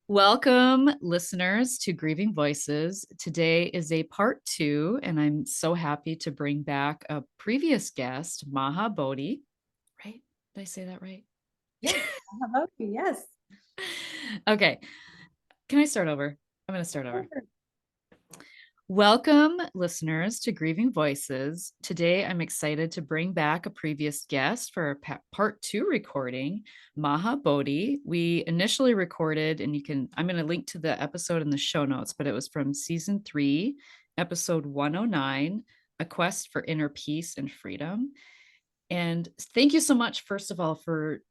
Welcome, listeners, to Grieving Voices. Today is a part two, and I'm so happy to bring back a previous guest, Maha Bodhi. Right? Did I say that right? Yes, how about you? Yes. Okay. Can I start over? I'm going to start over. Sure. Welcome, listeners, to Grieving Voices. Today, I'm excited to bring back a previous guest for a part two recording, Maha Bodhi. We initially recorded, and I'm going to link to the episode in the show notes, but it was from season 3, episode 109, A Quest for Inner Peace and Freedom. And thank you so much, first of all, for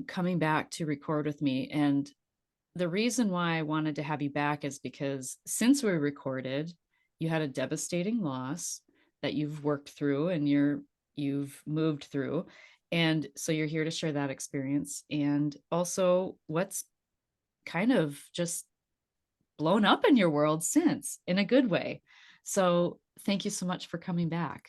coming back to record with me. And the reason why I wanted to have you back is because since we recorded, you had a devastating loss that you've worked through and you've moved through. And so you're here to share that experience and also what's kind of just blown up in your world since in a good way. So thank you so much for coming back.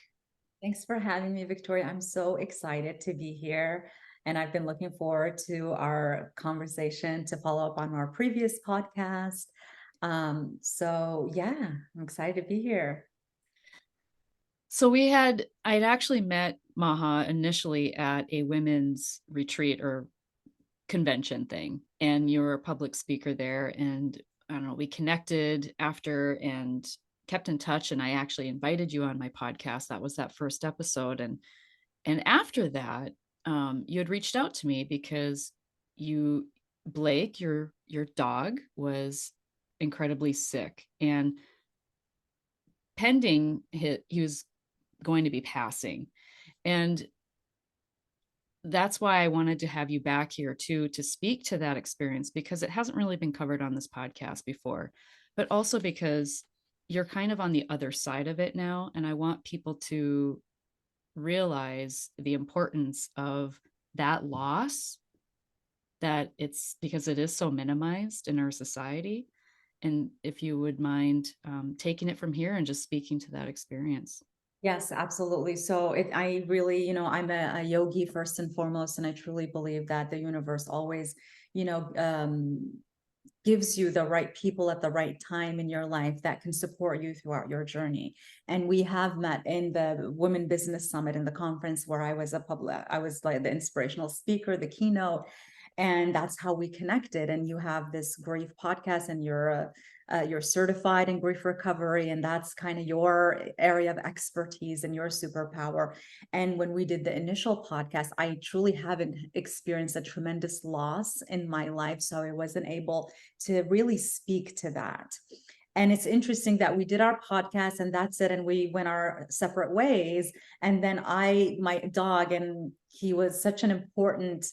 Thanks for having me, Victoria. I'm so excited to be here. And I've been looking forward to our conversation to follow up on our previous podcast. Yeah, I'm excited to be here. So I'd actually met Maha initially at a women's retreat or convention thing, and you were a public speaker there. And I don't know, we connected after and kept in touch. And I actually invited you on my podcast. That was that first episode. And after that, you had reached out to me because you, Blake, your dog, was incredibly sick and pending he was going to be passing. And that's why I wanted to have you back here too, to speak to that experience, because it hasn't really been covered on this podcast before, but also because you're kind of on the other side of it now. And I want people to realize the importance of that loss, that it's because it is so minimized in our society. And if you would mind taking it from here and just speaking to that experience. Yes, absolutely. So I really, I'm a yogi first and foremost, and I truly believe that the universe always, you know, um, gives you the right people at the right time in your life that can support you throughout your journey. And we have met in the Women Business Summit in the conference where I was like the inspirational speaker, the keynote, and that's how we connected. And you have this grief podcast, and you're certified in grief recovery, and that's kind of your area of expertise and your superpower. And when we did the initial podcast, I truly haven't experienced a tremendous loss in my life, so I wasn't able to really speak to that. And it's interesting that we did our podcast and that's it. And we went our separate ways. And then my dog, and he was such an important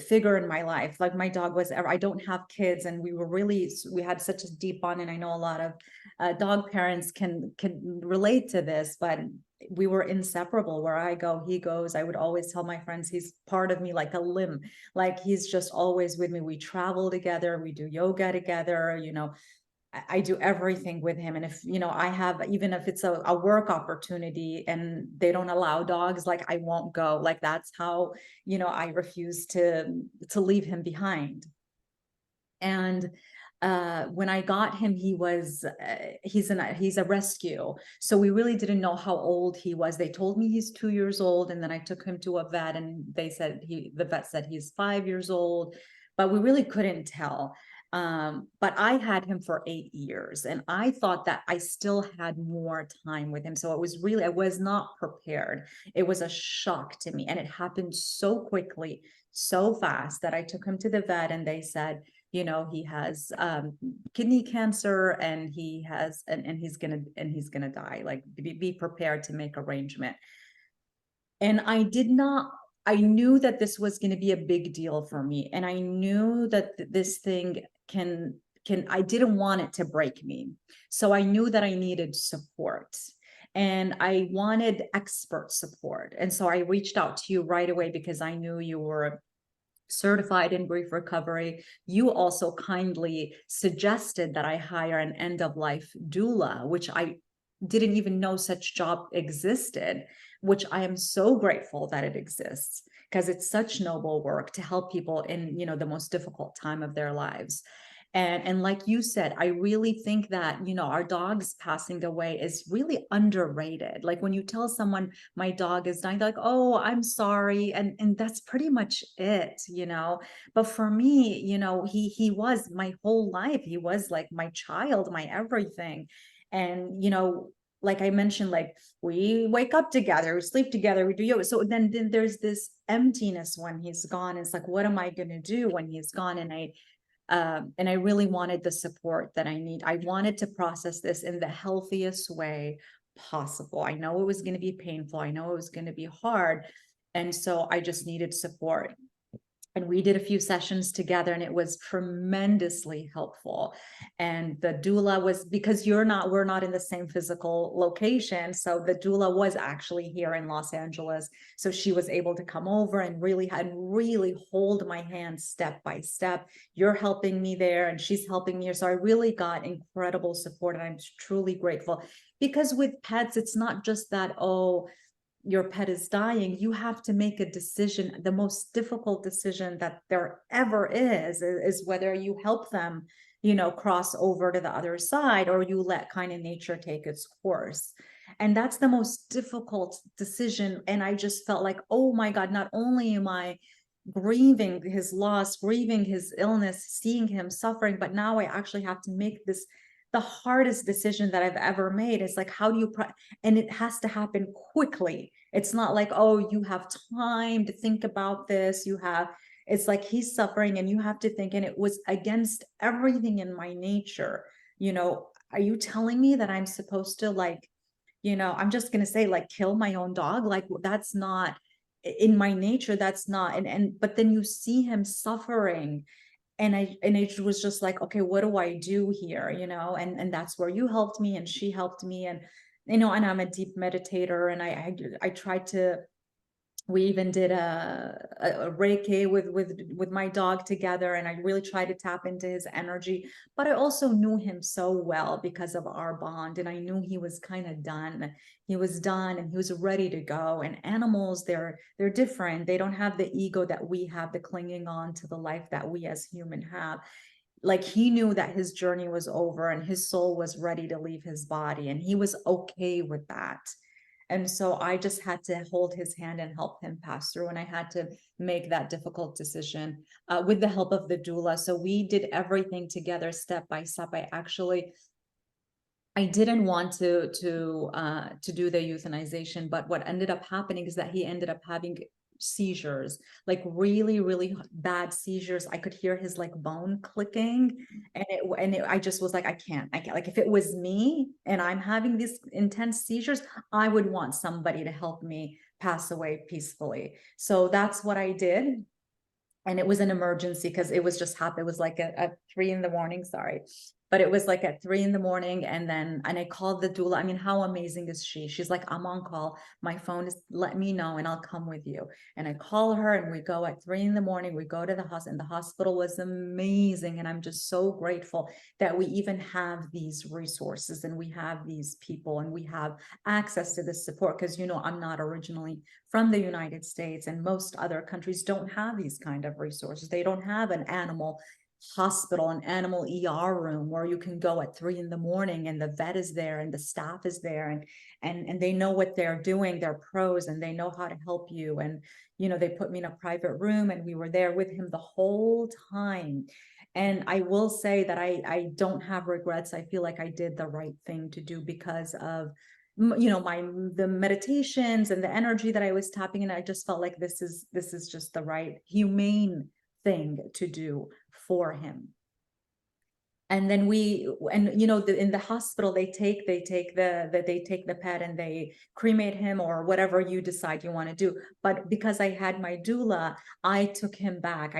figure in my life. Like my dog was, I don't have kids, and we had such a deep bond. And I know a lot of dog parents can relate to this, but we were inseparable. Where I go, he goes. I would always tell my friends he's part of me, like a limb. Like he's just always with me. We travel together, we do yoga together, I do everything with him. And if, I have, even if it's a work opportunity and they don't allow dogs, like I won't go. Like that's how, I refuse to leave him behind. And when I got him, he's a rescue. So we really didn't know how old he was. They told me he's 2 years old, and then I took him to a vet, and the vet said he's 5 years old, but we really couldn't tell. But I had him for 8 years, and I thought that I still had more time with him. So I was not prepared. It was a shock to me, and it happened so quickly, so fast, that I took him to the vet, and they said, he has kidney cancer, and he's gonna die. Like be prepared to make arrangement. And I knew that this was going to be a big deal for me, and I knew that this thing can I didn't want it to break me. So I knew that I needed support, and I wanted expert support. And so I reached out to you right away because I knew you were certified in grief recovery. You also kindly suggested that I hire an end of life doula, which I didn't even know such job existed. which I am so grateful that it exists, because it's such noble work to help people in, the most difficult time of their lives. And like you said, I really think that, our dogs passing away is really underrated. Like when you tell someone my dog is dying, they're like, "Oh, I'm sorry." And that's pretty much it. But for me, he was my whole life. He was like my child, my everything. And like I mentioned, like we wake up together, we sleep together, we do yoga. So then there's this emptiness when he's gone. It's like, what am I gonna do when he's gone? And I really wanted the support that I need. I wanted to process this in the healthiest way possible. I know it was going to be painful. I know it was going to be hard. And so I just needed support. And we did a few sessions together, and it was tremendously helpful. And the doula was, because we're not in the same physical location, so the doula was actually here in Los Angeles, so she was able to come over and really hold my hand step by step. You're helping me there and she's helping me here, so I really got incredible support, and I'm truly grateful. Because with pets, it's not just that, oh, your pet is dying. You have to make a decision. The most difficult decision that there ever is whether you help them, cross over to the other side, or you let kind of nature take its course. And that's the most difficult decision. And I just felt like, oh my God, not only am I grieving his loss, grieving his illness, seeing him suffering, but now I actually have to make this the hardest decision that I've ever made. Is like, how do you and it has to happen quickly. It's not like, oh, you have time to think about this. It's like he's suffering and you have to think, and it was against everything in my nature. Are you telling me that I'm supposed to, like, I'm just going to say, like, kill my own dog? Like, that's not in my nature. That's not. But then you see him suffering, and it was just like, okay, what do I do here? And that's where you helped me, and she helped me. And and I'm a deep meditator, and I tried to, we even did a reiki with my dog together, and I really tried to tap into his energy. But I also knew him so well because of our bond, and I knew he was kind of done. He was done and he was ready to go. And animals, they're different. They don't have the ego that we have, the clinging on to the life that we as human have. Like, he knew that his journey was over and his soul was ready to leave his body, and he was okay with that. And so I just had to hold his hand and help him pass through. And I had to make that difficult decision with the help of the doula. So we did everything together, step by step. I didn't want to do the euthanization, but what ended up happening is that he ended up having seizures, like really, really bad seizures. I could hear his like bone clicking, I just was like, I can't. Like, if it was me and I'm having these intense seizures, I would want somebody to help me pass away peacefully. So that's what I did. And it was an emergency, because it was just happened. It was like at 3 in the morning, sorry. But it was like at 3 in the morning. And I called the doula. I mean, how amazing is she? She's like, I'm on call. My phone is, let me know and I'll come with you. And I call her, and we go at 3 in the morning. We go to the hospital, and the hospital was amazing. And I'm just so grateful that we even have these resources, and we have these people, and we have access to this support. Because, I'm not originally from the United States, and most other countries don't have these kind of resources. They don't have an animal hospital, an animal ER room where you can go at 3 in the morning, and the vet is there and the staff is there, and they know what they're doing, they're pros, and they know how to help you. And they put me in a private room, and we were there with him the whole time. And I will say that I don't have regrets. I feel like I did the right thing to do, because of the meditations and the energy that I was tapping in. I just felt like this is just the right humane thing to do for him. And then in the hospital, they take the pet, and they cremate him, or whatever you decide you want to do. But because I had my doula, I took him back.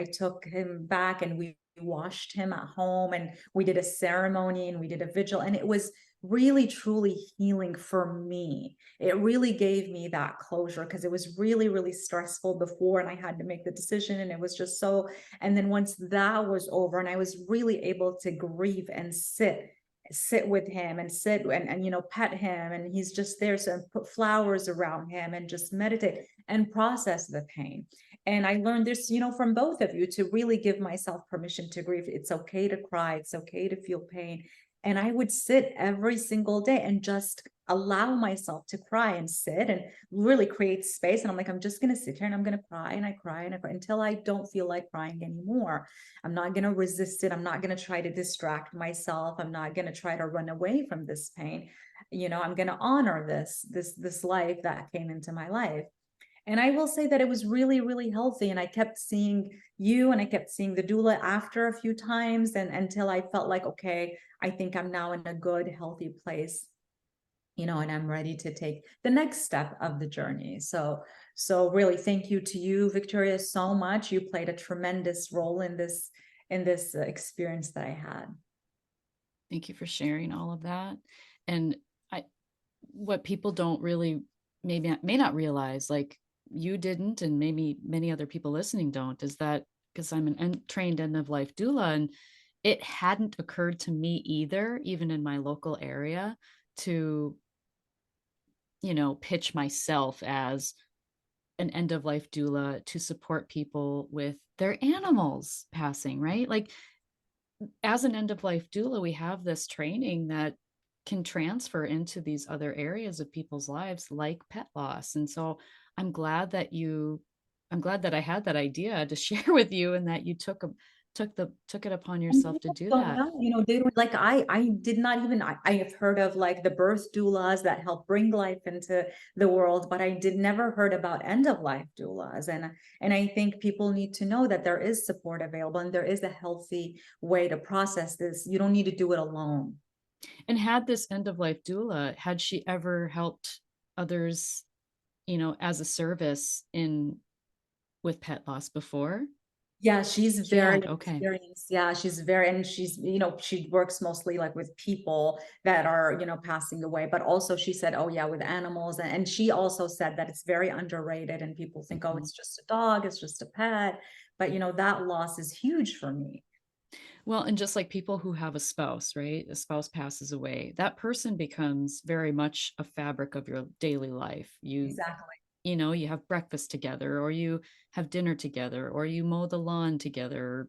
And we washed him at home, and we did a ceremony, and we did a vigil, and it was really truly healing for me. It really gave me that closure, because it was really, really stressful before, and I had to make the decision, and it was just so. And then once that was over, and I was really able to grieve and sit sit with him and sit and pet him, and he's just there, so put flowers around him and just meditate and process the pain. And I learned this, from both of you, to really give myself permission to grieve. It's okay to cry, it's okay to feel pain. And I would sit every single day and just allow myself to cry and sit and really create space. And I'm like, I'm just going to sit here and I'm going to cry and I cry and I cry until I don't feel like crying anymore. I'm not going to resist it. I'm not going to try to distract myself. I'm not going to try to run away from this pain. I'm going to honor this life that came into my life. And I will say that it was really, really healthy. And I kept seeing you and I kept seeing the doula after a few times, and until I felt like, okay, I think I'm now in a good, healthy place, and I'm ready to take the next step of the journey. So really thank you to you, Victoria, so much. You played a tremendous role in this experience that I had. Thank you for sharing all of that. And I, what people don't really, maybe may not realize, like you didn't, and maybe many other people listening don't, is that because I'm an trained end of life doula, and it hadn't occurred to me either, even in my local area, to, pitch myself as an end of life doula to support people with their animals passing, right? Like, as an end of life doula, we have this training that can transfer into these other areas of people's lives, like pet loss. And so I'm glad that I'm glad that I had that idea to share with you, and that you took it upon And yourself to people do don't that. know, they don't, like, I did not even, I have heard of like the birth doulas that help bring life into the world, but I did never heard about end of life doulas. And I think people need to know that there is support available and there is a healthy way to process this. You don't need to do it alone. And had this end of life doula, had she ever helped others, as a service in with pet loss before? Yeah, she's She very had. Okay. experienced. Yeah, she's very, and she's, she works mostly like with people that are, passing away, but also she said, oh yeah, with animals. And she also said that it's very underrated and people think, oh, Mhm. it's just a dog, it's just a pet. But that loss is huge for me. Well, and just like people who have a spouse, right? A spouse passes away, that person becomes very much a fabric of your daily life. Exactly. You have breakfast together, or you have dinner together, or you mow the lawn together,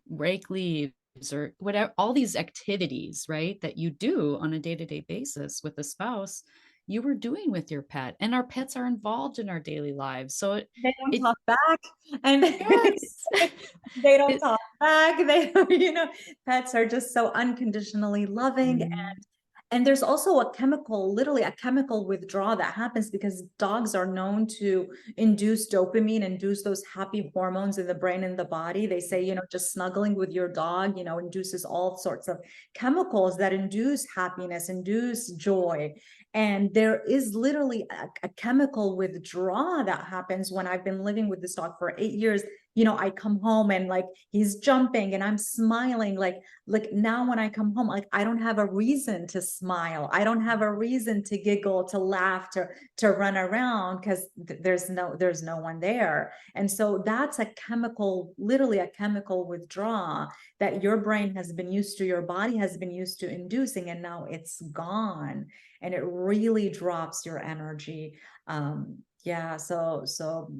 rake leaves, or whatever, all these activities, right, that you do on a day-to-day basis with a spouse, you were doing with your pet. And our pets are involved in our daily lives. So They don't it talk back, and yes. they don't it talk back. They don't, pets are just so unconditionally loving. mm, And there's also a chemical, literally a chemical withdrawal that happens because dogs are known to induce dopamine, induce those happy hormones in the brain and the body. They say, just snuggling with your dog, induces all sorts of chemicals that induce happiness, induce joy. And there is literally a chemical withdrawal that happens when I've been living with this dog for 8 years. I come home and like he's jumping and I'm smiling. Like now when I come home, like I don't have a reason to smile. I don't have a reason to giggle, to laugh, to run around, because there's no one there. And so that's a chemical, literally a chemical withdrawal that your brain has been used to, your body has been used to inducing, and now it's gone. And it really drops your energy. Yeah,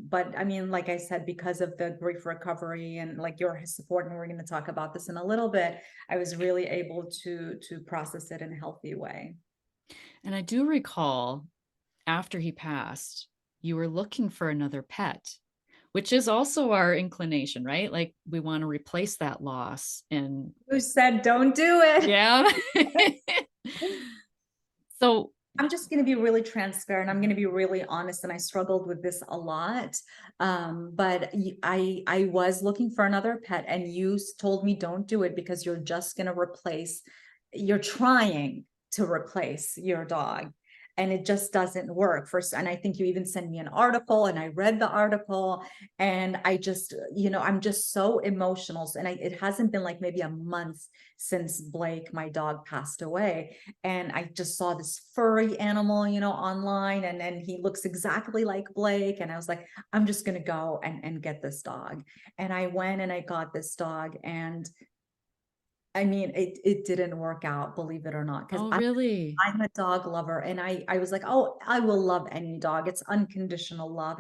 but I mean, like I said, because of the grief recovery and like your support, and we're going to talk about this in a little bit, I was really able to process it in a healthy way. and I do recall, after he passed, you were looking for another pet, which is also our inclination, right? Like, we want to replace that loss. And Who said don't do it? yeah. So, I'm just going to be really transparent. I'm going to be really honest, and I struggled with this a lot. But I was looking for another pet, and you told me don't do it because you're just going to replace. You're trying to replace your dog, and it just doesn't work. First, and I think you even sent me an article, and I read the article, and I just, I'm just so emotional. And it hasn't been like maybe a month since Blake, my dog, passed away, and I just saw this furry animal, online, and then he looks exactly like Blake. And I was like, I'm just going to go and get this dog. And I went and I got this dog. And I mean, it didn't work out, believe it or not, because Oh, really? I'm a dog lover, and I was like, "Oh, I will love any dog. It's unconditional love."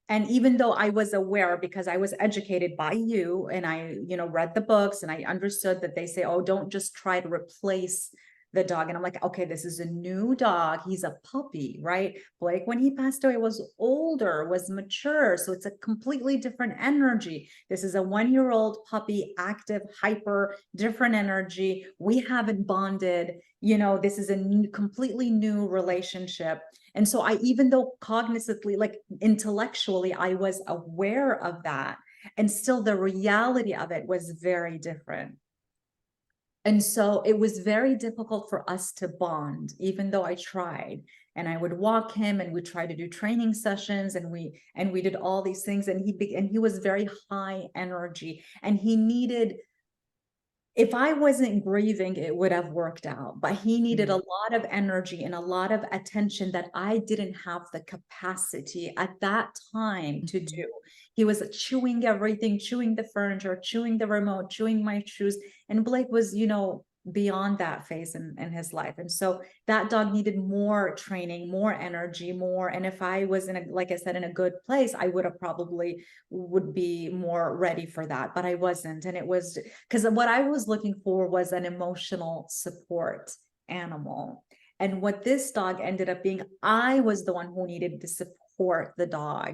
And even though I was aware, because I was educated by you and I, read the books and I understood that they say, "Oh, don't just try to replace the dog." And I'm like, "Okay, this is a new dog. He's a puppy, right?" Blake, when he passed away, was older, was mature. So it's a completely different energy. This is a 1-year-old puppy, active, hyper, different energy. We haven't bonded. This is a completely new relationship. And so even though cognitively, like intellectually, I was aware of that, and still the reality of it was very different. And so it was very difficult for us to bond, even though I tried. And I would walk him, and we tried to do training sessions, and we did all these things. And he was very high energy, and he needed, if I wasn't grieving, it would have worked out. But he needed a Mm, lot of energy and a lot of attention that I didn't have the capacity at that time to mhm. do. He was chewing everything, chewing the furniture, chewing the remote, chewing my shoes. And Blake was, beyond that phase in his life. And so that dog needed more training, more energy, more. And if I was like I said, in a good place, I would have probably would be more ready for that. But I wasn't. And it was because what I was looking for was an emotional support animal. And what this dog ended up being, I was the one who needed to support the dog.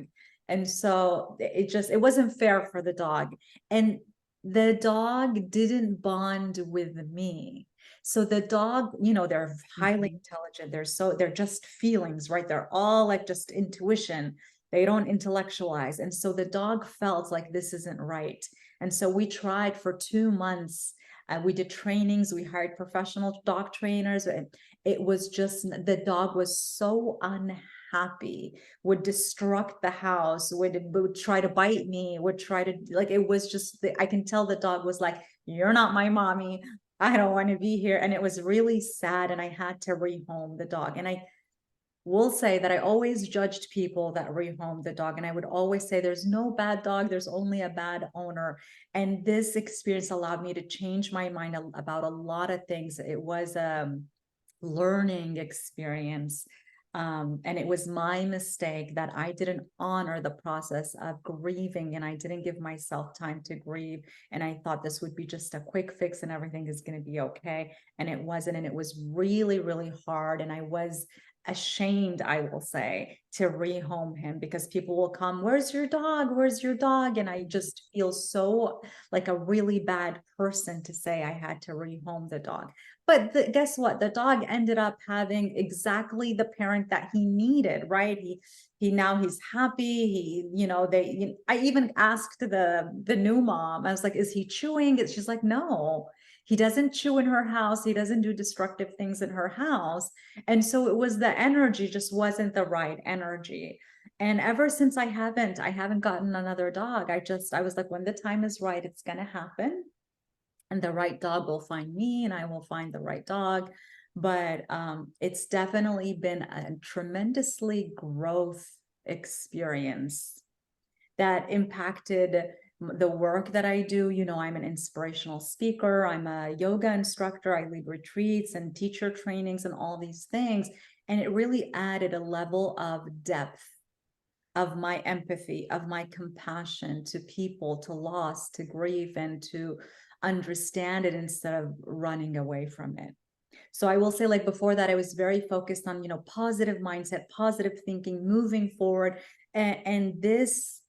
And so it wasn't fair for the dog. And the dog didn't bond with me. So the dog, they're highly Mhm. intelligent. They're just feelings, right? They're all like just intuition. They don't intellectualize. And so the dog felt like this isn't right. And so we tried for 2 months. We did trainings. We hired professional dog trainers. And it was just, the dog was so unhappy, would destruct the house, would try to bite me, would try to, like, it was just, I can tell the dog was like, "You're not my mommy. I don't want to be here." And it was really sad. And I had to rehome the dog. And I will say that I always judged people that rehome the dog. And I would always say, there's no bad dog, there's only a bad owner. And this experience allowed me to change my mind about a lot of things. It was a learning experience. And it was my mistake that I didn't honor the process of grieving, and I didn't give myself time to grieve. And I thought this would be just a quick fix and everything is going to be okay. And it wasn't. And it was really, really hard. And I was ashamed, I will say, to rehome him, because people will come, "Where's your dog? Where's your dog?" And I just feel so like a really bad person to say I had to rehome the dog. But guess what? The dog ended up having exactly the parent that he needed, right? He now he's happy. I even asked the new mom, I was like, "Is he chewing?" She's like, "No, he doesn't chew in her house. He doesn't do destructive things in her house." And so it was, the energy just wasn't the right energy. And ever since I haven't gotten another dog. I was like, when the time is right, it's gonna happen, and the right dog will find me, and I will find the right dog. But it's definitely been a tremendously growth experience that impacted the work that I do. I'm an inspirational speaker, I'm a yoga instructor, I lead retreats and teacher trainings and all these things. And it really added a level of depth of my empathy, of my compassion to people, to loss, to grief, and to understand it instead of running away from it. So I will say, like before that, I was very focused on, positive mindset, positive thinking, moving forward. And this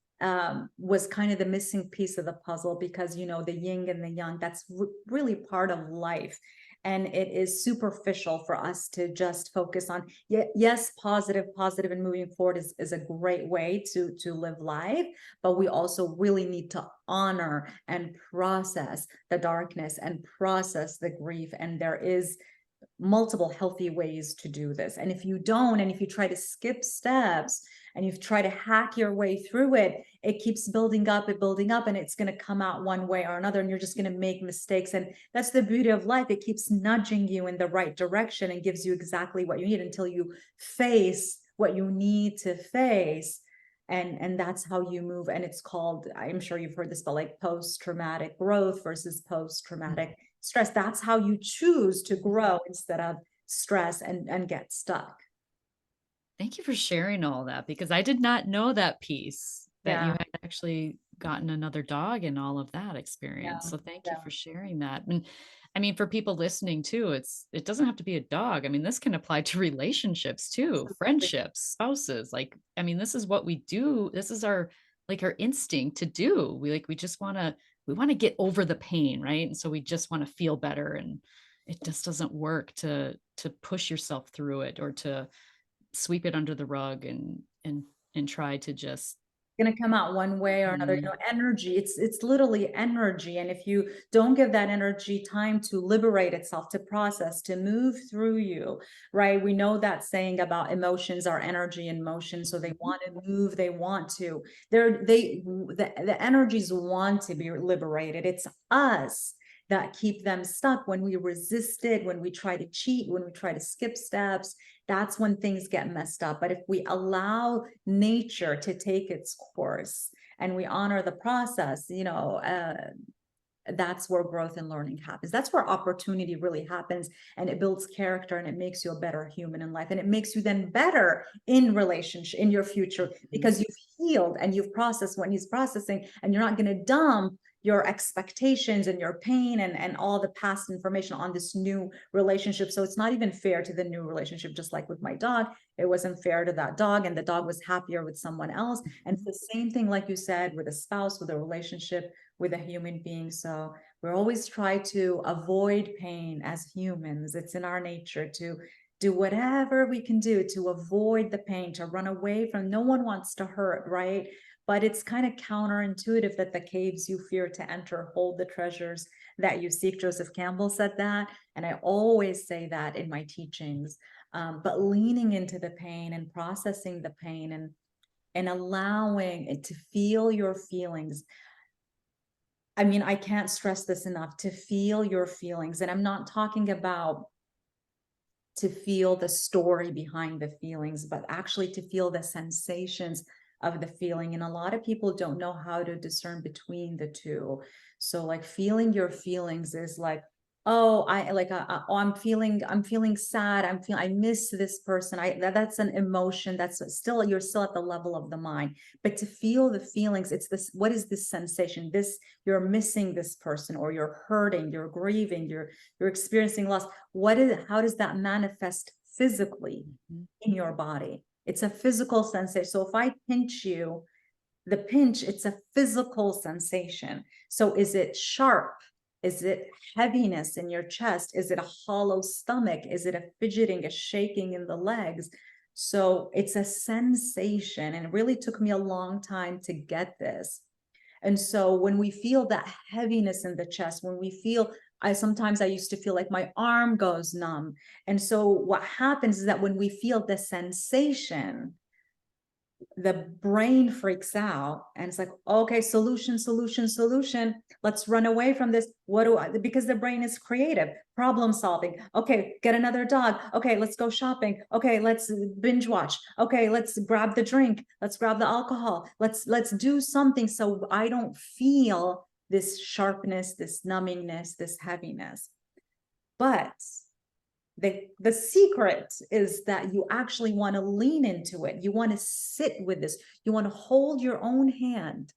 was kind of the missing piece of the puzzle, because, the yin and the yang, that's really part of life. And it is superficial for us to just focus on, yes, positive, and moving forward is a great way to live life. But we also really need to honor and process the darkness and process the grief. And there is multiple healthy ways to do this. And if you don't, and if you try to skip steps and you try to hack your way through it, it keeps building up and it's going to come out one way or another, and you're just going to make mistakes. And that's the beauty of life. It keeps nudging you in the right direction and gives you exactly what you need until you face what you need to face. And that's how you move. And it's called, I'm sure you've heard this, but like post-traumatic growth versus post-traumatic stress. That's how you choose to grow instead of stress and get stuck. Thank you for sharing all that because I did not know that piece that you Yeah, had actually gotten another dog and all of that experience. yeah, So thank you yeah. for sharing that. And I mean, for people listening too, it doesn't have to be a dog. I mean, this can apply to relationships too, Absolutely. friendships, spouses. Like, I mean, this is what we do. This is our like our instinct to do. We just we want to get over the pain, right? And so we just want to feel better, and it just doesn't work to push yourself through it or to sweep it under the rug and try to just Going to come out one way or another. mm, Energy, it's literally energy, and if you don't give that energy time to liberate itself, to process, to move through you, right? We know that saying about emotions are energy in motion, so they want to move, they want to, the energies want to be liberated. It's us that keep them stuck when we resist it, when we try to cheat, when we try to skip steps. That's when things get messed up. But if we allow nature to take its course and we honor the process, that's where growth and learning happens. That's where opportunity really happens, and it builds character, and it makes you a better human in life, and it makes you then better in relationship in your future, because you've healed and you've processed what needs processing, and you're not going to dump your expectations and your pain and all the past information on this new relationship. So it's not even fair to the new relationship. Just like with my dog, it wasn't fair to that dog, and the dog was happier with someone else. And it's the same thing, like you said, with a spouse, with a relationship, with a human being. So we always try to avoid pain as humans. It's in our nature to do whatever we can do to avoid the pain, to run away from. No one wants to hurt, right? But it's kind of counterintuitive that the caves you fear to enter hold the treasures that you seek. Joseph Campbell said that, and I always say that in my teachings. But leaning into the pain and processing the pain and allowing it to feel your feelings. I mean, I can't stress this enough, to feel your feelings. And I'm not talking about to feel the story behind the feelings, but actually to feel the sensations of the feeling. And a lot of people don't know how to discern between the two. So like feeling your feelings is like, oh, oh, I'm feeling sad. I miss this person. That's an emotion. That's still, you're still at the level of the mind. But to feel the feelings, it's this, what is this sensation? This, you're missing this person, or you're hurting, you're grieving, you're experiencing loss. How does that manifest physically in your body? It's a physical sensation. So if I pinch you, the pinch, it's a physical sensation. So is it sharp? Is it heaviness in your chest? Is it a hollow stomach? Is it a fidgeting, a shaking in the legs? So it's a sensation, and it really took me a long time to get this. And so when we feel that heaviness in the chest, when we feel, I used to feel like my arm goes numb. And so what happens is that when we feel the sensation, the brain freaks out, and it's like, okay, solution, let's run away from this. What do I, because the brain is creative, problem solving. Okay, get another dog. Okay, let's go shopping. Okay, let's binge watch. Okay, let's grab the drink, let's grab the alcohol, let's do something so I don't feel this sharpness, this numbingness, this heaviness. But the secret is that you actually want to lean into it. You want to sit with this. You want to hold your own hand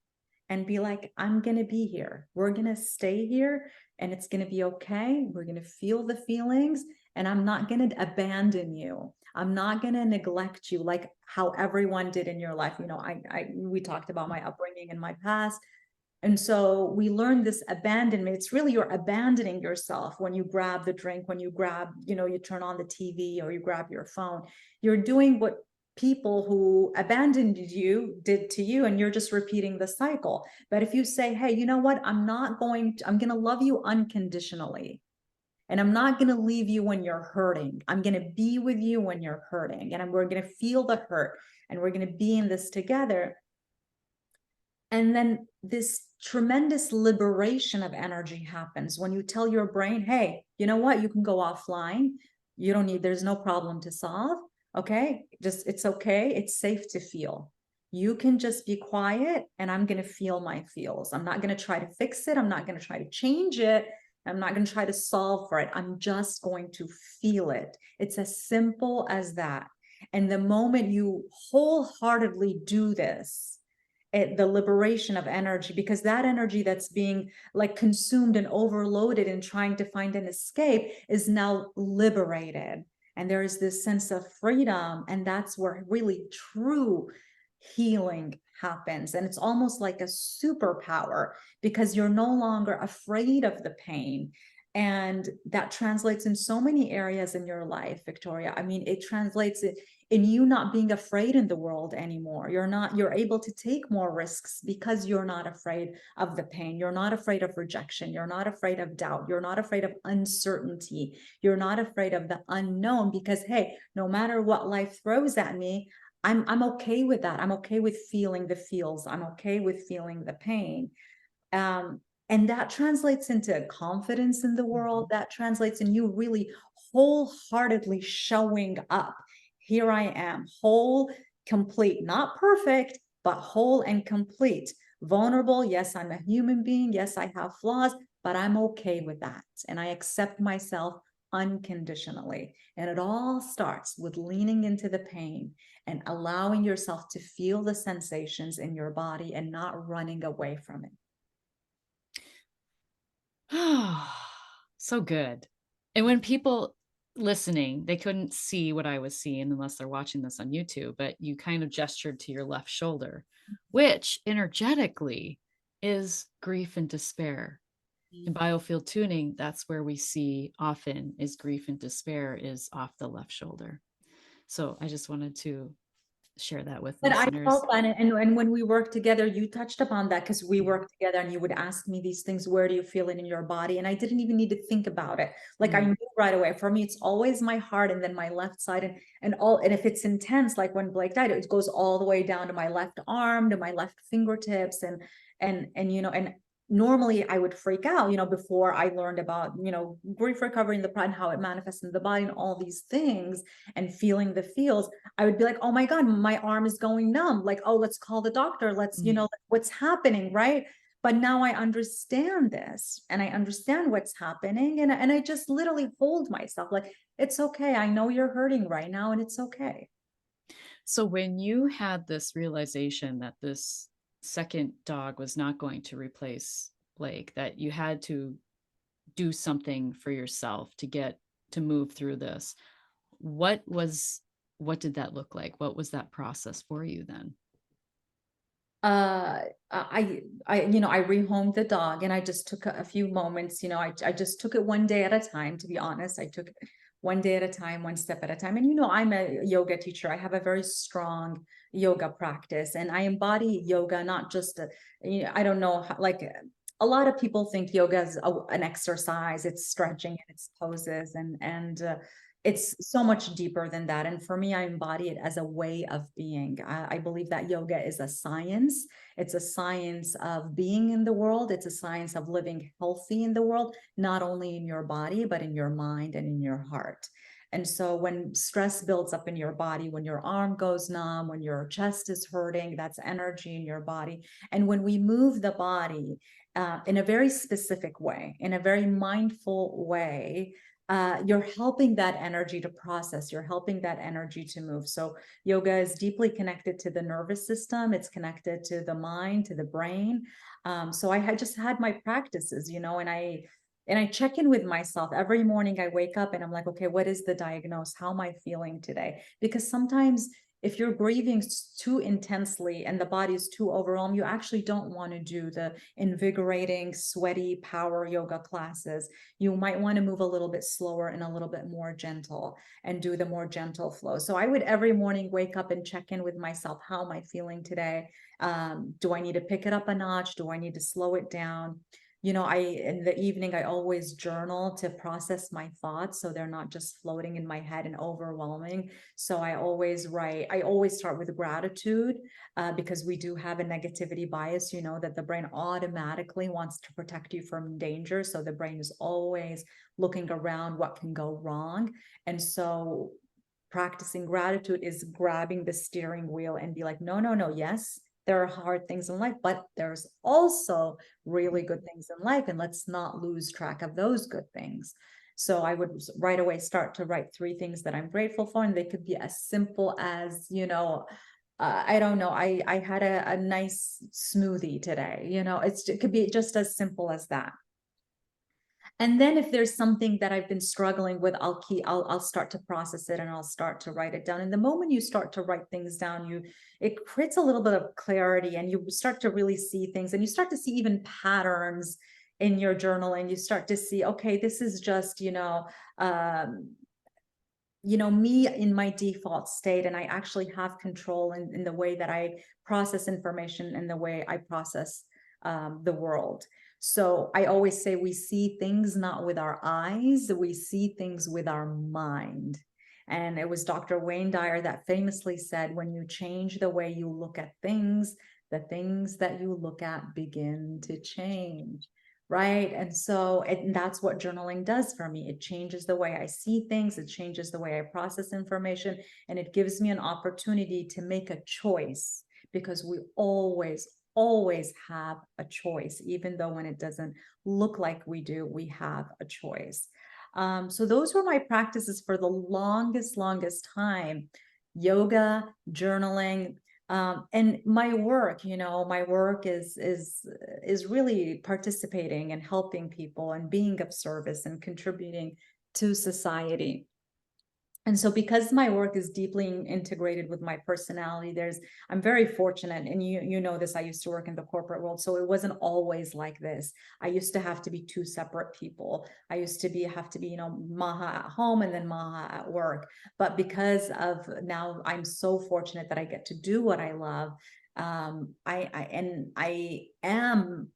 and be like, I'm going to be here. We're going to stay here, and it's going to be okay. We're going to feel the feelings, and I'm not going to abandon you. I'm not going to neglect you like how everyone did in your life. We talked about my upbringing and my past. And so we learn this abandonment. It's really, you're abandoning yourself when you grab the drink, when you grab, you turn on the TV or you grab your phone. You're doing what people who abandoned you did to you, and you're just repeating the cycle. But if you say, hey, you know what? I'm going to love you unconditionally. And I'm not going to leave you when you're hurting. I'm going to be with you when you're hurting. And we're going to feel the hurt, and we're going to be in this together. And then this tremendous liberation of energy happens when you tell your brain, hey, you know what? You can go offline. There's no problem to solve. Okay. It's okay. It's safe to feel. You can just be quiet, and I'm going to feel my feels. I'm not going to try to fix it. I'm not going to try to change it. I'm not going to try to solve for it. I'm just going to feel it. It's as simple as that. And the moment you wholeheartedly do this, the liberation of energy, because that energy that's being like consumed and overloaded and trying to find an escape is now liberated. And there is this sense of freedom. And that's where really true healing happens. And it's almost like a superpower because you're no longer afraid of the pain. And that translates in so many areas in your life, Victoria. I mean, it translates in you not being afraid in the world anymore. You're able to take more risks because you're not afraid of the pain. You're not afraid of rejection. You're not afraid of doubt. You're not afraid of uncertainty. You're not afraid of the unknown because, hey, no matter what life throws at me, I'm okay with that. I'm okay with feeling the feels. I'm okay with feeling the pain. Um, and that translates into confidence in the world. That translates in you really wholeheartedly showing up. Here I am, whole, complete, not perfect, but whole and complete. Vulnerable. Yes, I'm a human being. Yes, I have flaws, but I'm okay with that. And I accept myself unconditionally. And it all starts with leaning into the pain and allowing yourself to feel the sensations in your body and not running away from it. So good. And when people listening, they couldn't see what I was seeing unless they're watching this on YouTube, but you kind of gestured to your left shoulder, which energetically is grief and despair. In biofield tuning, that's where we see often is grief and despair is off the left shoulder. So I just wanted to share that with But I listeners. felt that, and when we worked together, you touched upon that because we worked together, and you would ask me these things. Where do you feel it in your body? And I didn't even need to think about it. Like I Mm. knew right away. For me, it's always my heart, and then my left side, and if it's intense, like when Blake died, it goes all the way down to my left arm, to my left fingertips, and and normally I would freak out, before I learned about, grief recovery and and how it manifests in the body and all these things and feeling the feels. I would be like, oh my God, my arm is going numb. Like, oh, let's call the doctor. Let's, Mm. what's happening, right? But now I understand this and I understand what's happening. And I just literally hold myself like, it's okay. I know you're hurting right now and it's okay. So when you had this realization that this second dog was not going to replace Blake, that you had to do something for yourself to get to move through this, what was what did that look like? What was that process for you then? I rehomed the dog and I just took a few moments, I just took it one day at a time, to be honest. I took it one day at a time, one step at a time. And I'm a yoga teacher. I have a very strong yoga practice and I embody yoga, not just I don't know how, like a lot of people think yoga is an exercise, it's stretching and it's poses and it's so much deeper than that. And for me, I embody it as a way of being. I believe that yoga is a science. It's a science of being in the world. It's a science of living healthy in the world, not only in your body, but in your mind and in your heart. And so when stress builds up in your body, when your arm goes numb, when your chest is hurting, that's energy in your body. And when we move the body in a very specific way, in a very mindful way, you're helping that energy to process, you're helping that energy to move. So yoga is deeply connected to the nervous system, it's connected to the mind, to the brain. So I had just had my practices, and I check in with myself every morning. I wake up and I'm like, okay, what is the diagnosis? How am I feeling today? Because sometimes if you're grieving too intensely and the body is too overwhelmed, you actually don't want to do the invigorating, sweaty power yoga classes. You might want to move a little bit slower and a little bit more gentle and do the more gentle flow. So I would every morning wake up and check in with myself. How am I feeling today? Do I need to pick it up a notch? Do I need to slow it down? In the evening, I always journal to process my thoughts so they're not just floating in my head and overwhelming. So I always write, I always start with gratitude because we do have a negativity bias, that the brain automatically wants to protect you from danger. So the brain is always looking around what can go wrong. And so practicing gratitude is grabbing the steering wheel and be like, no, no, no, yes, there are hard things in life, but there's also really good things in life, and let's not lose track of those good things. So I would right away start to write 3 things that I'm grateful for, and they could be as simple as, I don't know, I had a nice smoothie today. It could be just as simple as that. And then if there's something that I've been struggling with, I'll start to process it, and I'll start to write it down. And the moment you start to write things down, it creates a little bit of clarity, and you start to really see things, and you start to see even patterns in your journaling. You start to see, okay, this is just, me in my default state, and I actually have control in the way that I process information and the way I process the world. So I always say we see things not with our eyes, we see things with our mind. And it was Dr. Wayne Dyer that famously said, when you change the way you look at things, the things that you look at begin to change. Right. And so that's what journaling does for me. It changes the way I see things, it changes the way I process information, and it gives me an opportunity to make a choice, because we always have a choice, even though when it doesn't look like we do, we have a choice. So those were my practices for the longest time: yoga, journaling, and my work. My work is really participating and helping people and being of service and contributing to society. And so because my work is deeply integrated with my personality, I'm very fortunate. And you know this, I used to work in the corporate world, so it wasn't always like this. I used to have to be 2 separate people. I used to have to be, Maha at home and then Maha at work. But because of now, I'm so fortunate that I get to do what I love. I am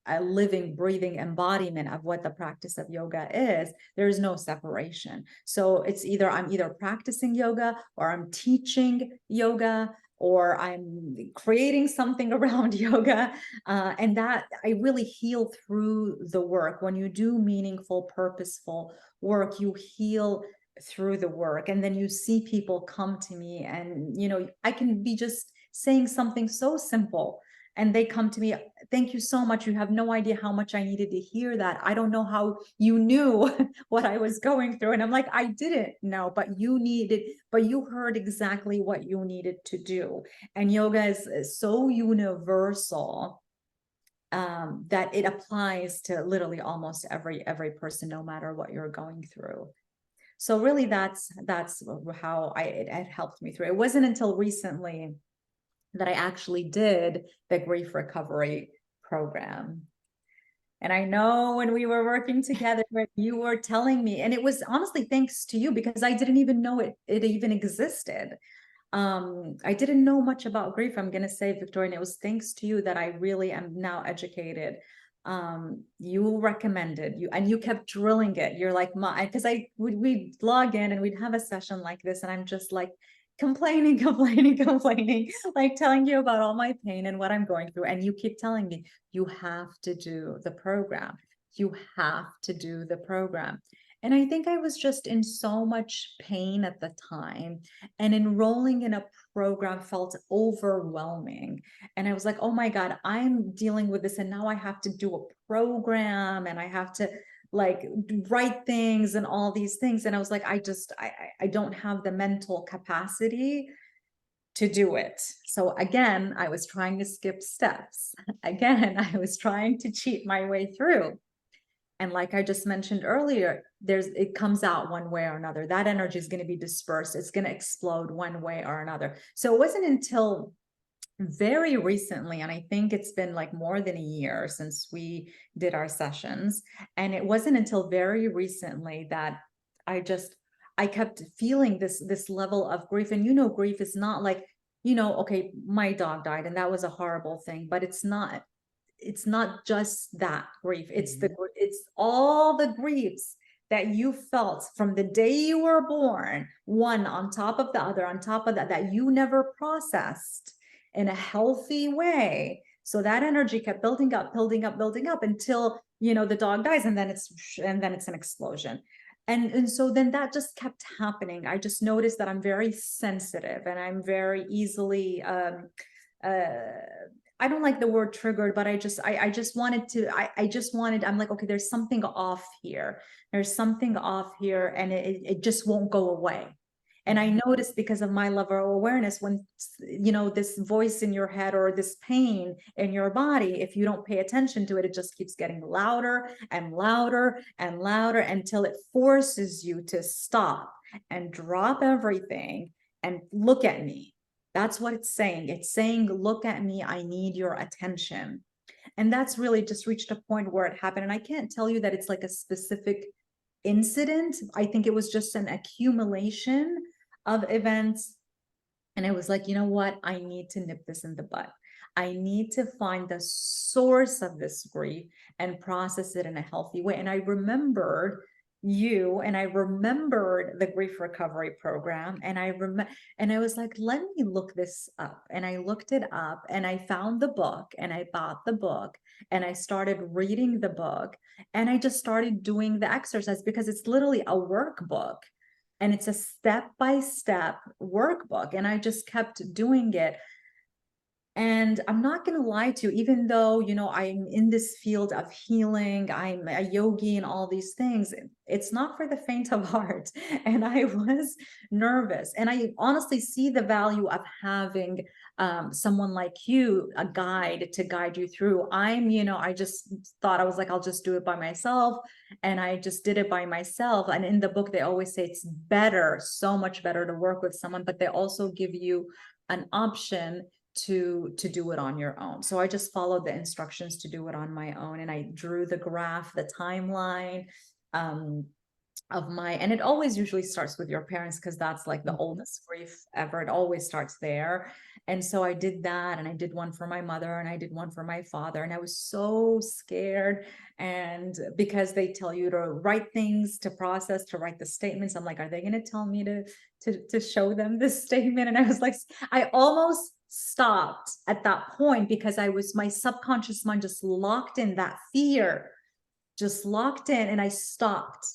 a living, breathing embodiment of what the practice of yoga is. There's no separation. So I'm either practicing yoga, or I'm teaching yoga, or I'm creating something around yoga. And that I really heal through the work. When you do meaningful, purposeful work, you heal through the work. And then you see people come to me, and, I can be just saying something so simple, and they come to me, thank you so much. You have no idea how much I needed to hear that. I don't know how you knew what I was going through. And I'm like, I didn't know, but you heard exactly what you needed to do. And yoga is so universal, that it applies to literally almost every person, no matter what you're going through. So really that's how it helped me through. It wasn't until recently that I actually did the grief recovery program. And I know when we were working together, you were telling me, and it was honestly thanks to you, because I didn't even know it even existed. I didn't know much about grief, I'm going to say, Victoria, and it was thanks to you that I really am now educated. You recommended and you kept drilling it. You're like, because we'd log in and we'd have a session like this, and I'm just like, complaining, like telling you about all my pain and what I'm going through. And you keep telling me, you have to do the program. You have to do the program. And I think I was just in so much pain at the time, and enrolling in a program felt overwhelming. And I was like, oh my God, I'm dealing with this. And now I have to do a program, and I have to like write things and all these things. And I was like, I don't have the mental capacity to do it. So again, I was trying to skip steps. Again, I was trying to cheat my way through. And like I just mentioned earlier, it comes out one way or another. That energy is going to be dispersed. It's going to explode one way or another. So it wasn't until very recently, and I think it's been like more than a year since we did our sessions, and it wasn't until very recently that I kept feeling this level of grief. And grief is not like, okay, my dog died and that was a horrible thing, but it's not just that grief. It's all the griefs that you felt from the day you were born, one on top of the other, on top of that you never processed in a healthy way. So that energy kept building up until, the dog dies, and then it's an explosion. And so then that just kept happening. I just noticed that I'm very sensitive, and I'm very easily I don't like the word triggered, but I just wanted to, I just wanted, I'm like, okay, there's something off here. There's something off here, and it just won't go away. And I noticed, because of my level of awareness, when, this voice in your head or this pain in your body, if you don't pay attention to it, it just keeps getting louder and louder and louder until it forces you to stop and drop everything and look at me. That's what it's saying. It's saying, look at me. I need your attention. And that's really just reached a point where it happened. And I can't tell you that it's like a specific incident. I think it was just an accumulation of events. And it was like, you know what? I need to nip this in the bud. I need to find the source of this grief and process it in a healthy way. And I remembered you, and I remembered the grief recovery program, and I was like, let me look this up. And I looked it up, and I found the book, and I bought the book, and I started reading the book, and I just started doing the exercise, because it's literally a workbook, and it's a step-by-step workbook, and I just kept doing it. And I'm not going to lie to you, even though, I'm in this field of healing, I'm a yogi and all these things, it's not for the faint of heart. And I was nervous. And I honestly see the value of having someone like you, a guide to guide you through. I just thought, I was like, I'll just do it by myself. And I just did it by myself. And in the book, they always say it's better, so much better to work with someone, but they also give you an option to do it on your own. So I just followed the instructions to do it on my own, and I drew the graph, the timeline of and it always usually starts with your parents, because that's like the oldest grief ever. It always starts there. And so I did that, and I did one for my mother, and I did one for my father, and I was so scared. And because they tell you to write things, to process, to write the statements, I'm like, are they going to tell me to show them this statement? And I was like, I almost stopped at that point, because my subconscious mind just locked in, that fear just locked in, and I stopped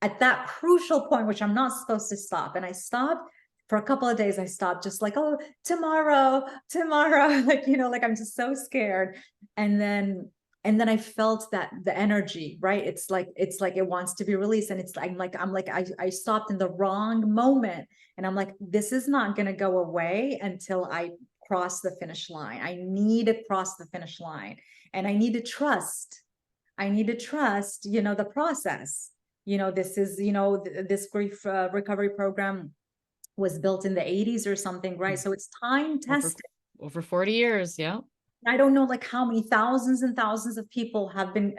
at that crucial point, which I'm not supposed to stop. And I stopped for a couple of days. I stopped, just like, oh, tomorrow, like I'm just so scared. And then I felt that the energy, right? It's like it wants to be released. And it's I stopped in the wrong moment. And I'm like, this is not going to go away until I cross the finish line. I need to cross the finish line, and I need to trust. The process. This grief recovery program was built in the 80s or something, right? So it's time tested. Over 40 years. Yeah. I don't know like how many thousands and thousands of people have been,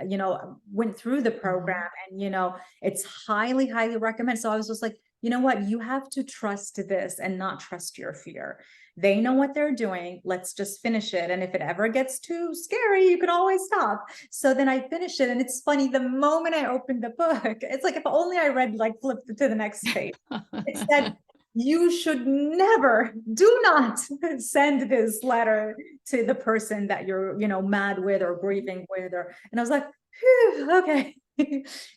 went through the program, and, it's highly, highly recommended. So I was just like, you know what, you have to trust this and not trust your fear. They know what they're doing. Let's just finish it. And if it ever gets too scary, you can always stop. So then I finished it. And it's funny, the moment I opened the book, it's like, if only I read, like, flipped to the next page. It said, you should never, do not send this letter to the person that you're, mad with or grieving with, and I was like, okay.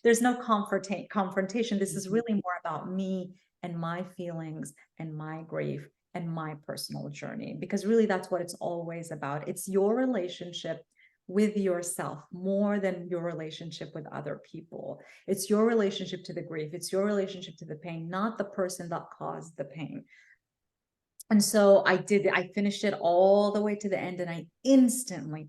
There's no confrontation. This is really more about me and my feelings and my grief and my personal journey, because really that's what it's always about. It's your relationship with yourself more than your relationship with other people. It's your relationship to the grief. It's your relationship to the pain, not the person that caused the pain. And so I finished it all the way to the end, and I instantly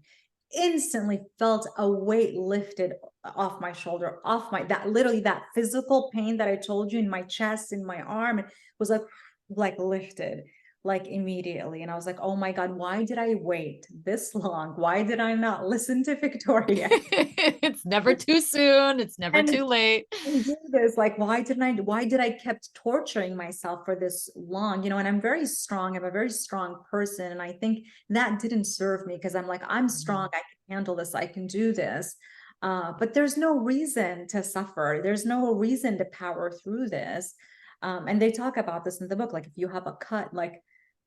felt a weight lifted off my shoulder, that physical pain that I told you in my chest, in my arm, it was like lifted, like immediately. And I was like, oh my God, why did I wait this long? Why did I not listen to Victoria? It's never too soon. It's never too late. Do this, like, why did I kept torturing myself for this long? And I'm very strong. I'm a very strong person. And I think that didn't serve me, because I'm like, I'm strong. I can handle this. I can do this. But there's no reason to suffer. There's no reason to power through this. And they talk about this in the book. Like, if you have a cut, like,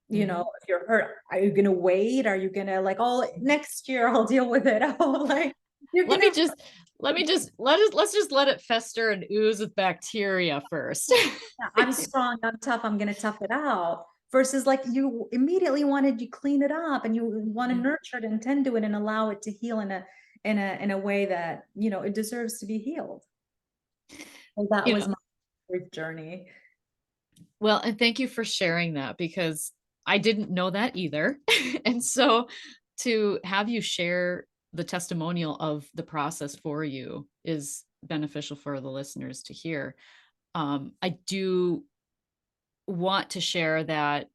if you're hurt, are you gonna wait? Are you gonna like, oh, next year I'll deal with it? Oh, like, let's just let it fester and ooze with bacteria first. I'm strong, I'm tough, I'm gonna tough it out. versus like you immediately wanted to clean it up and you want to Yeah. nurture it and tend to it and allow it to heal in a way that, it deserves to be healed. So that You was know, my grief journey. well, and thank you for sharing that because I didn't know that either. And so to have you share the testimonial of the process for you is beneficial for the listeners to hear. I do want to share that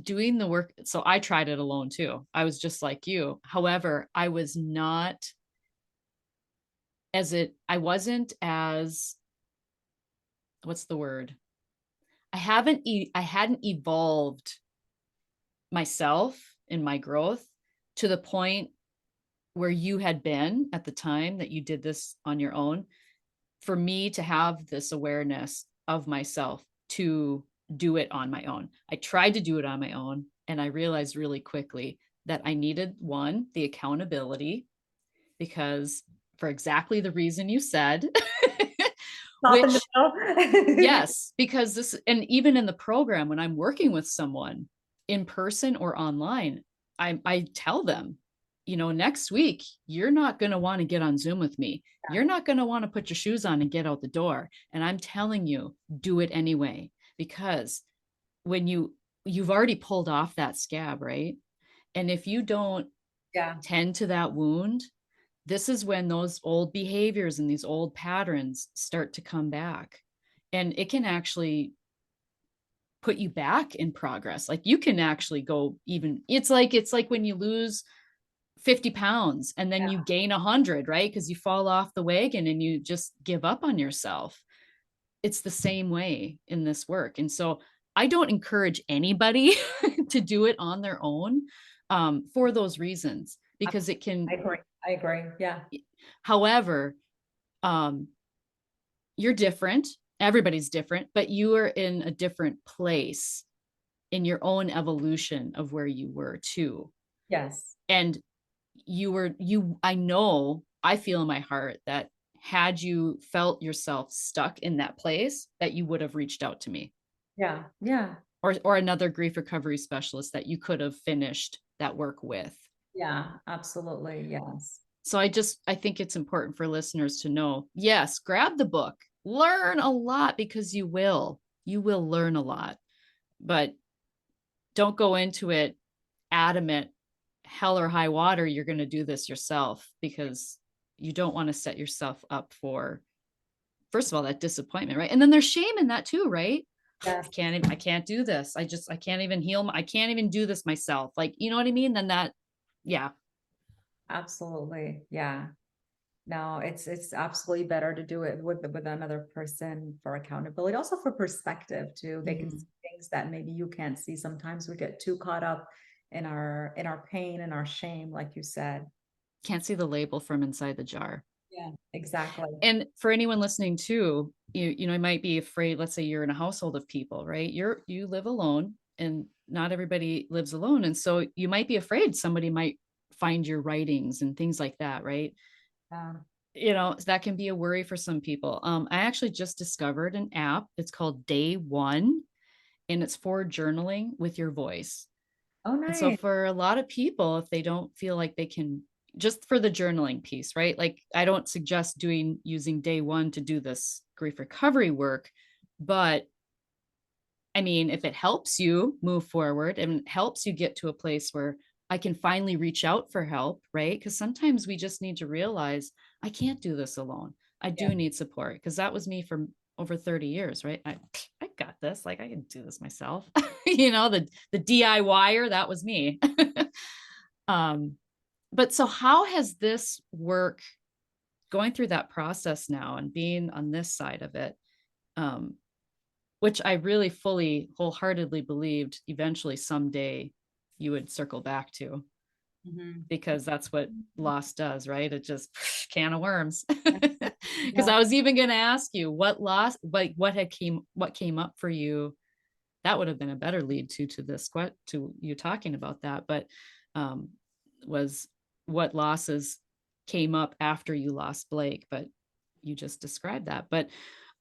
doing the work, so I tried it alone too. I was just like you. However, I was not I wasn't as, what's the word? I hadn't evolved myself in my growth to the point where you had been at the time that you did this on your own, for me to have this awareness of myself to do it on my own. I tried to do it on my own, and I realized really quickly that I needed one, the accountability, because for exactly the reason you said, Stop in the which, middle. yes, because this, and even in the program, when I'm working with someone in person or online, I tell them, next week, you're not going to want to get on Zoom with me. You're not going to want to put your shoes on and get out the door. And I'm telling you, do it anyway, because when you've already pulled off that scab, right? And if you don't Yeah, tend to that wound, this is when those old behaviors and these old patterns start to come back. And it can actually put you back in progress. Like you can actually go even, it's like when you lose 50 pounds and then you yeah, gain 100, right? Because you fall off the wagon and you just give up on yourself. It's the same way in this work. And so I don't encourage anybody to do it on their own, for those reasons, because it I can, agree. I agree. Yeah. however, um, you're different. Everybody's different, but you are in a different place in your own evolution of where you were too. Yes. And I know, I feel in my heart that had you felt yourself stuck in that place, that you would have reached out to me Yeah. Yeah. or another grief recovery specialist that you could have finished that work with. Yeah. Absolutely. Yes. So I think it's important for listeners to know, yes, grab the book, learn a lot, because you will learn a lot, but don't go into it adamant, hell or high water, you're going to do this yourself, because you don't want to set yourself up for, first of all, that disappointment, right? And then there's shame in that too, right? Yes. I can't do this. I can't even I can't even do this myself. Like, you know what I mean? Then that, yeah, Absolutely. Yeah. No, it's absolutely better to do it with another person for accountability, also for perspective too. They can see mm-hmm. things that maybe you can't see. Sometimes we get too caught up in our pain and our shame, like you said. Can't see the label from inside the jar. Yeah, exactly. And for anyone listening too, you might be afraid, let's say you're in a household of people, right? You live alone, and not everybody lives alone. And so you might be afraid somebody might find your writings and things like that, right? Yeah. That can be a worry for some people. I actually just discovered an app. It's called Day One, and it's for journaling with your voice. Oh, And so nice. for a lot of people, if they don't feel like they can, just for the journaling piece, right? Like I don't suggest using Day One to do this grief recovery work, but I mean, if it helps you move forward and helps you get to a place where I can finally reach out for help, right? Because sometimes we just need to realize I can't do this alone. I Yeah. do need support, because that was me for over 30 years, right? I got this. Like I can do this myself. The DIYer, that was me. um, but so how has this work, going through that process now and being on this side of it, um, which I really fully, wholeheartedly believed eventually someday you would circle back to, Mhm. because that's what loss does, right? It just can of worms. Yeah. Because Yeah. I was even going to ask you what loss, like what came up for you. That would have been a better lead to this, to you talking about that. But um, was what losses came up after you lost Blake? But you just described that. But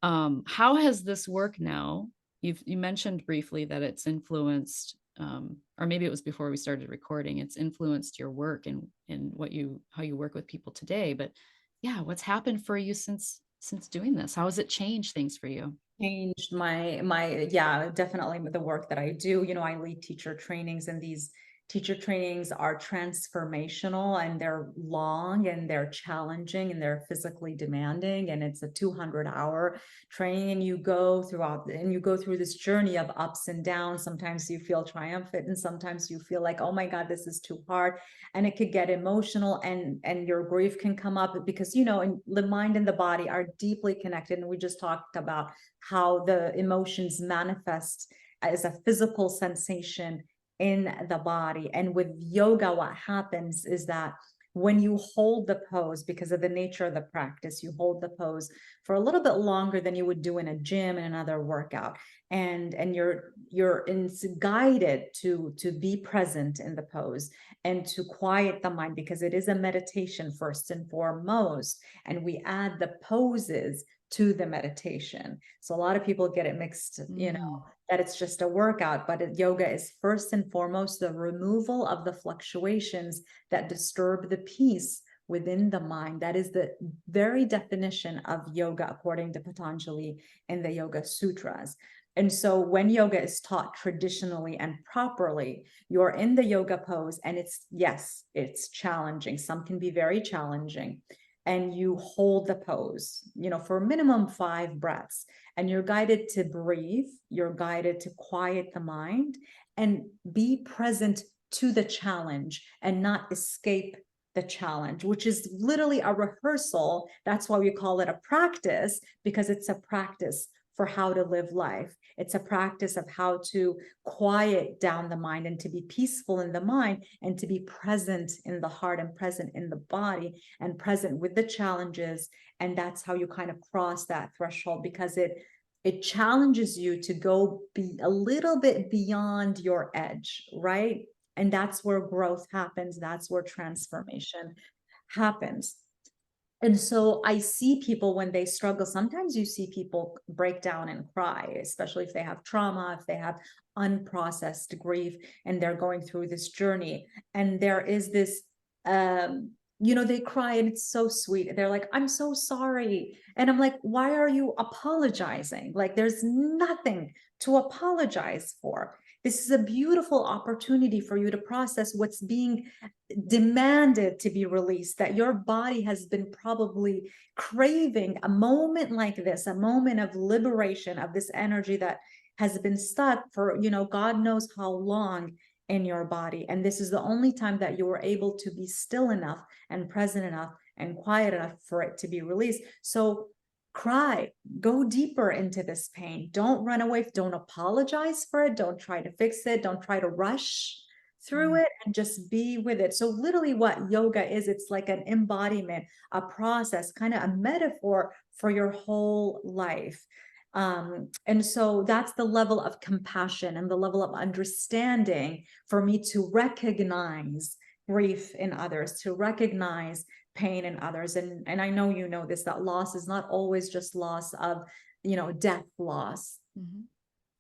how has this work now, You mentioned briefly that it's influenced, or maybe it was before we started recording, it's influenced your work and what you how you work with people today. But yeah, what's happened for you since doing this? How has it changed things for you? Changed my yeah, definitely with the work that I do. I lead teacher trainings, and these teacher trainings are transformational, and they're long, and they're challenging, and they're physically demanding, and it's a 200-hour training, and you go through this journey of ups and downs. Sometimes you feel triumphant, and sometimes you feel like, oh my God, this is too hard, and it could get emotional, and your grief can come up because and the mind and the body are deeply connected, and we just talked about how the emotions manifest as a physical sensation in the body. And with yoga, what happens is that when you hold the pose, because of the nature of the practice, you hold the pose for a little bit longer than you would do in a gym and another workout. And you're guided to be present in the pose and to quiet the mind, because it is a meditation first and foremost. And we add the poses to the meditation. So a lot of people get it mixed, Mm, that it's just a workout, but yoga is first and foremost the removal of the fluctuations that disturb the peace within the mind. That is the very definition of yoga, according to Patanjali in the Yoga Sutras. And so when yoga is taught traditionally and properly, you're in the yoga pose, and yes, it's challenging. Some can be very challenging. And you hold the pose, for minimum 5 breaths, and you're guided to breathe, you're guided to quiet the mind and be present to the challenge and not escape the challenge, which is literally a rehearsal. That's why we call it a practice, because it's a practice for how to live life. It's a practice of how to quiet down the mind and to be peaceful in the mind and to be present in the heart and present in the body and present with the challenges. And that's how you kind of cross that threshold, because it challenges you to go be a little bit beyond your edge, right? And that's where growth happens. That's where transformation happens. And so I see people when they struggle. Sometimes you see people break down and cry, especially if they have trauma, if they have unprocessed grief, and they're going through this journey. And there is this, they cry, and it's so sweet. They're like, I'm so sorry. And I'm like, why are you apologizing? Like, there's nothing to apologize for. This is a beautiful opportunity for you to process what's being demanded to be released, that your body has been probably craving a moment like this, a moment of liberation of this energy that has been stuck for, God knows how long in your body. And this is the only time that you were able to be still enough and present enough and quiet enough for it to be released. So cry, go deeper into this pain. Don't run away. Don't apologize for it. Don't try to fix it. Don't try to rush through mm, it, and just be with it. So literally what yoga is, it's like an embodiment, a process, kind of a metaphor for your whole life. And so that's the level of compassion and the level of understanding for me to recognize grief in others, to recognize pain in others. And I know this, that loss is not always just loss of, death loss. mhm.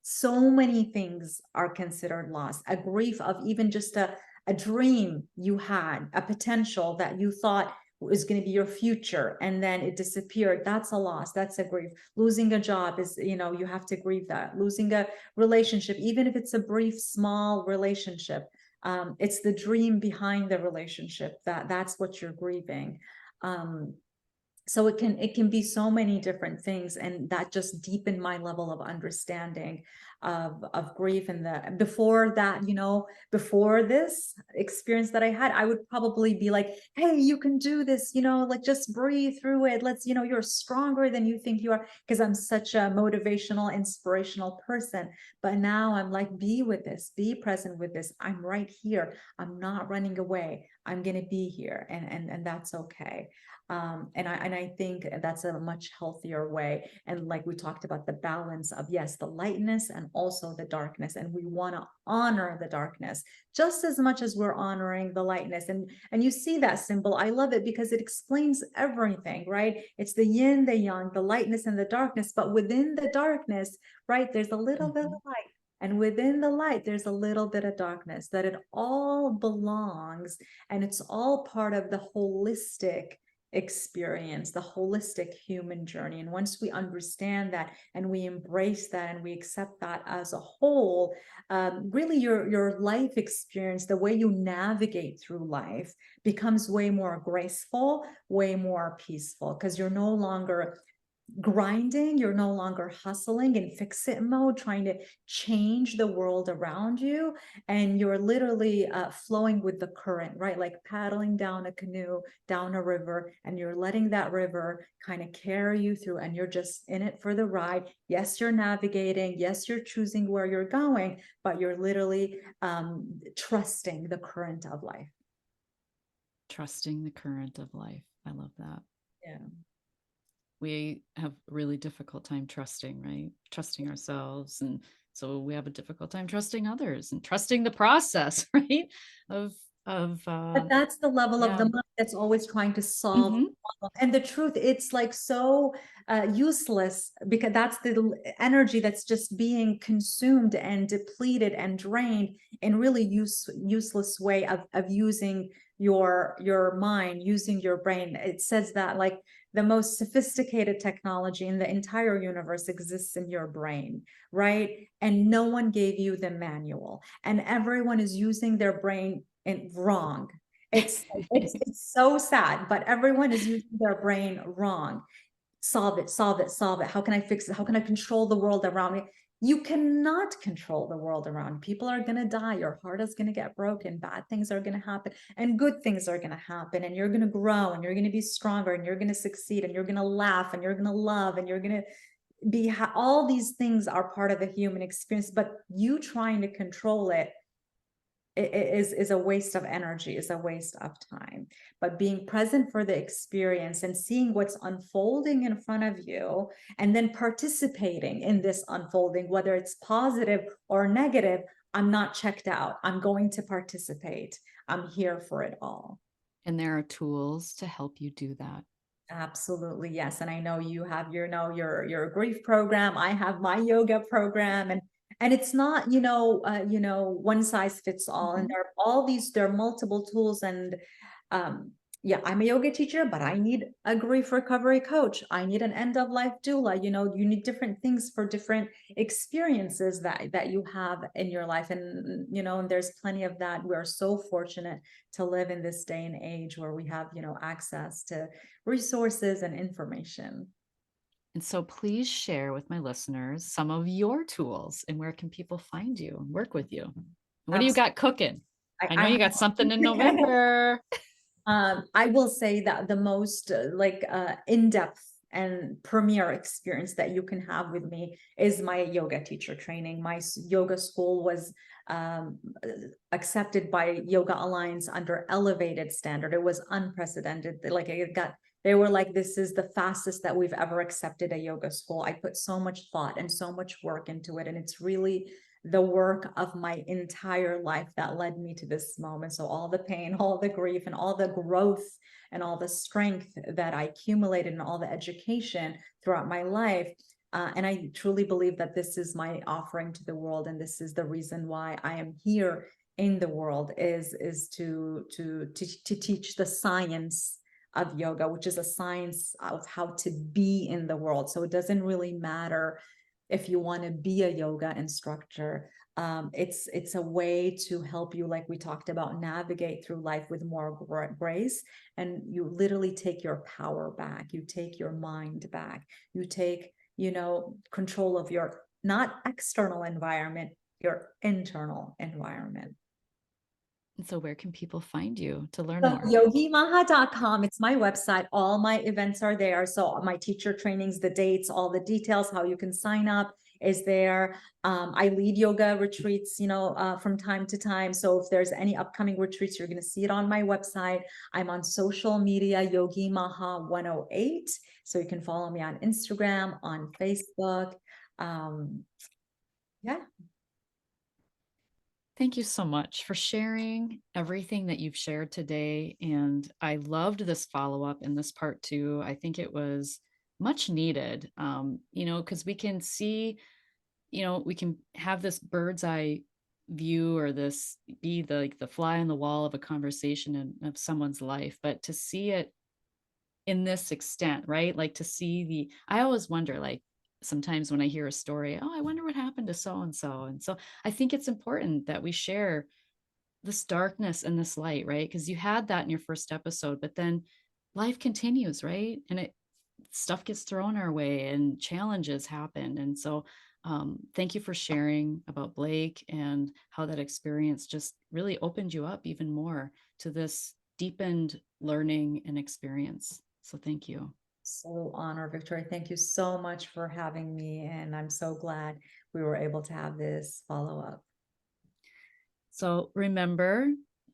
So many things are considered loss. A grief of even just a dream you had, a potential that you thought was going to be your future, and then it disappeared. That's a loss. That's a grief. Losing a job is, you have to grieve that. Losing a relationship, even if it's a brief, small relationship, it's the dream behind the relationship that's what you're grieving. So it can be so many different things, and that just deepened my level of understanding of grief. And before that, before this experience that I had, I would probably be like, hey, you can do this, like, just breathe through it. Let's, you're stronger than you think you are, because I'm such a motivational, inspirational person. But now I'm like, be with this, be present with this. I'm right here. I'm not running away. I'm going to be here, and that's okay. And I think that's a much healthier way. And like we talked about, the balance of, yes, the lightness and also the darkness, and we want to honor the darkness just as much as we're honoring the lightness. And you see that symbol, I love it because it explains everything, right? It's the yin, the yang, the lightness and the darkness, but within the darkness, right, there's a little bit of Mhm. light. And within the light, there's a little bit of darkness, that it all belongs, and it's all part of the holistic experience, the holistic human journey. And once we understand that and we embrace that and we accept that as a whole, really your life experience, the way you navigate through life, becomes way more graceful, way more peaceful, because you're no longer grinding, you're no longer hustling in fix it mode, trying to change the world around you, and you're literally flowing with the current, right? Like paddling down a canoe, down a river, and you're letting that river kind of carry you through, and you're just in it for the ride. Yes, you're navigating, yes, you're choosing where you're going, but you're literally trusting the current of life. Trusting the current of life. I love that. Yeah. We have a really difficult time trusting, right? Trusting ourselves. And so we have a difficult time trusting others and trusting the process, right? Of, of, But that's the level of yeah. the mind that's always trying to solve Hmm. the problem. And the truth, it's like so useless, because that's the energy that's just being consumed and depleted and drained in really useless way of using your mind, using your brain. It says that like the most sophisticated technology in the entire universe exists in your brain, right? And no one gave you the manual, and everyone is using their brain in wrong. It's so sad, but everyone is using their brain wrong. Solve it, solve it, solve it. How can I fix it? How can I control the world around me? You cannot control the world around. People are going to die. Your heart is going to get broken. Bad things are going to happen, and good things are going to happen. And you're going to grow, and you're going to be stronger, and you're going to succeed, and you're going to laugh, and you're going to love, and you're going to be, all these things are part of the human experience. But you trying to control it is a waste of energy, is a waste of time. But being present for the experience and seeing what's unfolding in front of you, and then participating in this unfolding, whether it's positive or negative, I'm not checked out, I'm going to participate, I'm here for it all. And there are tools to help you do that. Absolutely, yes. And I know you have your grief program. I have my yoga program, and it's not, one size fits all. And Mhm. there are multiple tools. And yeah, I'm a yoga teacher, but I need a grief recovery coach. I need an end of life doula. You need different things for different experiences that you have in your life. And there's plenty of that. We are so fortunate to live in this day and age where we have, access to resources and information. And so please share with my listeners some of your tools and where can people find you and work with you? What do you Absolutely. got cooking? I know I you got something in November. I will say that the most in-depth and premier experience that you can have with me is my yoga teacher training. My yoga school was um, accepted by Yoga Alliance under elevated standard. It was unprecedented. Like they were like, this is the fastest that we've ever accepted a yoga school. I put so much thought and so much work into it, and it's really the work of my entire life that led me to this moment. So all the pain, all the grief, and all the growth and all the strength that I accumulated, and all the education throughout my life. And I truly believe that this is my offering to the world, and this is the reason why I am here in the world, is to teach the science of yoga, which is a science of how to be in the world. So it doesn't really matter if you want to be a yoga instructor. It's a way to help you, like we talked about, navigate through life with more grace. And you literally take your power back, you take your mind back, you take control of your, not external environment, your internal environment. And so where can people find you to learn So more? yogimaha.com, it's my website. All my events are there. So my teacher trainings, the dates, all the details, how you can sign up. is there. I lead yoga retreats, from time to time. So if there's any upcoming retreats, you're going to see it on my website. I'm on social media, Yogi Maha 108. So you can follow me on Instagram, on Facebook. Yeah. Thank you so much for sharing everything that you've shared today. And I loved this follow up in this part two. I think it was much needed, because we can see, we can have this bird's eye view or this be the like the fly on the wall of a conversation of someone's life, but to see it in this extent, right? Like to see I always wonder, like, sometimes when I hear a story, oh, I wonder what happened to so and so. And so I think it's important that we share this darkness and this light, right? Because you had that in your first episode, but then life continues, right? And stuff gets thrown our way and challenges happen. And so thank you for sharing about Blake and how that experience just really opened you up even more to this deepened learning and experience. So thank you. So honored, Victoria. Thank you so much for having me. And I'm so glad we were able to have this follow up. So remember,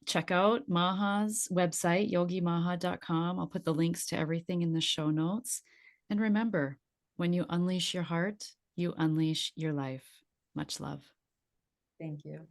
check out Maha's website, yogimaha.com. I'll put the links to everything in the show notes. And remember, when you unleash your heart, you unleash your life. Much love. Thank you.